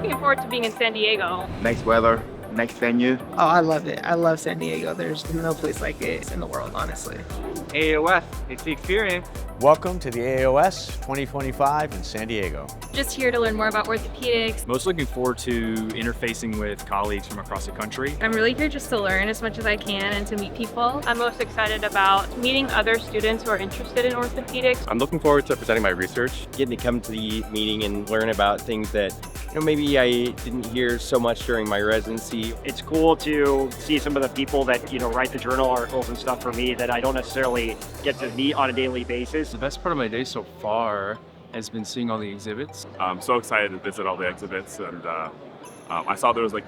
looking forward to being in San Diego. Nice weather, nice venue. Oh, I love it. I love San Diego. There's no place like it in the world, honestly. AAOS, it's the experience. Welcome to the AAOS 2025 in San Diego. Just here to learn more about orthopedics. Most looking forward to interfacing with colleagues from across the country. I'm really here just to learn as much as I can and to meet people. I'm most excited about meeting other students who are interested in orthopedics. I'm looking forward to presenting my research, getting to come to the meeting and learn about things that maybe I didn't hear so much during my residency. It's cool to see some of the people that, write the journal articles and stuff for me that I don't necessarily get to meet on a daily basis. The best part of my day so far has been seeing all the exhibits. I'm so excited to visit all the exhibits, and I saw there was like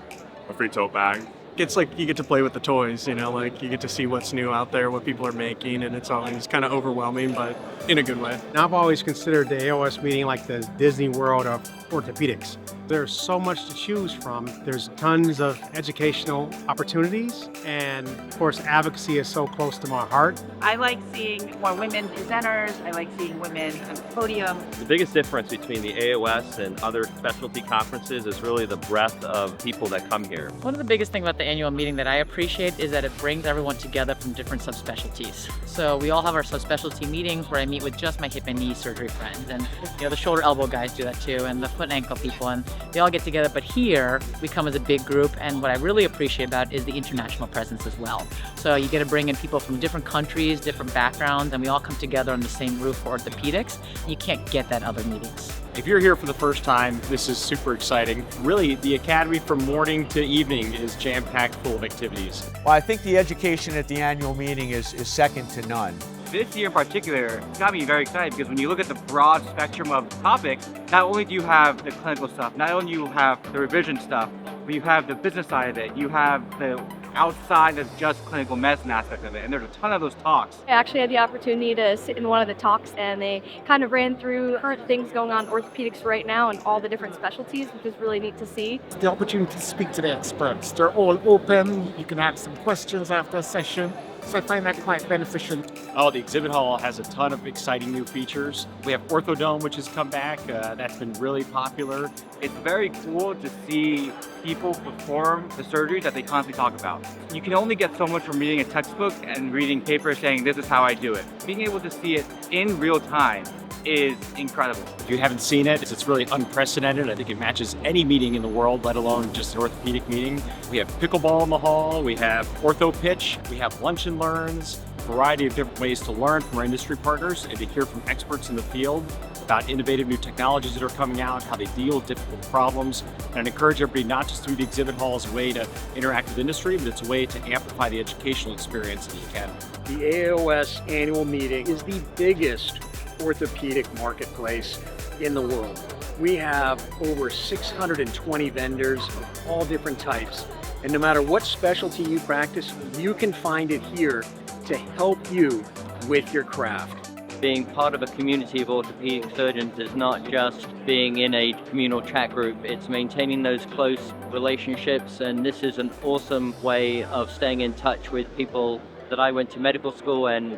a free tote bag. It's like you get to play with the toys, like you get to see what's new out there, what people are making, and it's always kind of overwhelming, but in a good way. I've always considered the AAOS meeting like the Disney World of orthopedics. There's so much to choose from. There's tons of educational opportunities, and of course advocacy is so close to my heart. I like seeing more women presenters. I like seeing women on the podium. The biggest difference between the AAOS and other specialty conferences is really the breadth of people that come here. One of the biggest things about the annual meeting that I appreciate is that it brings everyone together from different subspecialties. So we all have our subspecialty meetings where I meet with just my hip and knee surgery friends, and the shoulder elbow guys do that too, and the foot and ankle people, and they all get together. But here we come as a big group, and what I really appreciate about it is the international presence as well. So you get to bring in people from different countries, different backgrounds, and we all come together on the same roof for orthopedics. You can't get that at other meetings. If you're here for the first time, this is super exciting. Really, the Academy from morning to evening is jam-packed full of activities. Well, I think the education at the annual meeting is second to none. This year in particular got me very excited because when you look at the broad spectrum of topics, not only do you have the clinical stuff, not only do you have the revision stuff, but you have the business side of it, you have the outside of just clinical medicine aspect of it, and there's a ton of those talks. I actually had the opportunity to sit in one of the talks, and they kind of ran through current things going on in orthopedics right now and all the different specialties, which is really neat to see. The opportunity to speak to the experts. They're all open. You can ask some questions after a session. So I find that quite beneficial. Oh, the exhibit hall has a ton of exciting new features. We have Orthodome, which has come back. That's been really popular. It's very cool to see people perform the surgeries that they constantly talk about. You can only get so much from reading a textbook and reading papers saying, this is how I do it. Being able to see it in real time is incredible. If you haven't seen it, it's really unprecedented. I think it matches any meeting in the world, let alone just an orthopedic meeting. We have pickleball in the hall, we have ortho pitch, we have lunch and learns, a variety of different ways to learn from our industry partners and to hear from experts in the field about innovative new technologies that are coming out, how they deal with difficult problems. And I encourage everybody not just through the exhibit hall as a way to interact with industry, but it's a way to amplify the educational experience in the academy. The AAOS annual meeting is the biggest orthopedic marketplace in the world. We have over 620 vendors of all different types. And no matter what specialty you practice, you can find it here to help you with your craft. Being part of a community of orthopedic surgeons is not just being in a communal chat group, it's maintaining those close relationships, and this is an awesome way of staying in touch with people that I went to medical school and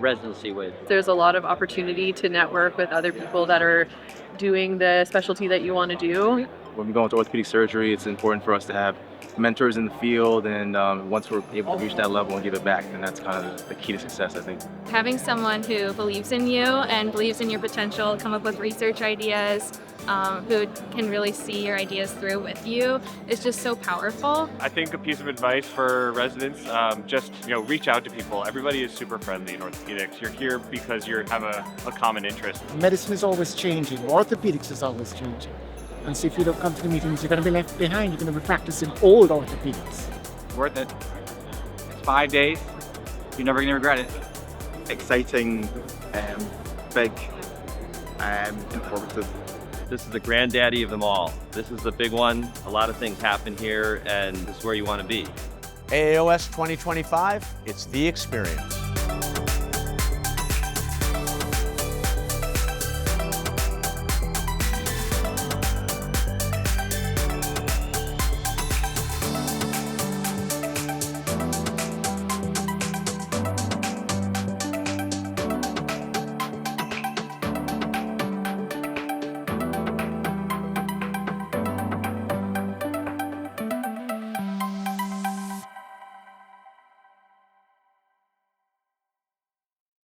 residency with. There's a lot of opportunity to network with other people that are doing the specialty that you want to do. When we go into orthopedic surgery, it's important for us to have mentors in the field, and once we're able to reach that level and give it back, then that's kind of the key to success, I think. Having someone who believes in you and believes in your potential, come up with research ideas, who can really see your ideas through with you is just so powerful. I think a piece of advice for residents, just reach out to people. Everybody is super friendly in orthopedics. You're here because you have a common interest. Medicine is always changing. Orthopedics is always changing. And so if you don't come to the meetings, you're going to be left behind. You're going to be practicing old orthopedics. Worth it. It's 5 days. You're never going to regret it. Exciting, big, informative. This is the granddaddy of them all. This is the big one. A lot of things happen here, and this is where you want to be. AAOS 2025, it's the experience.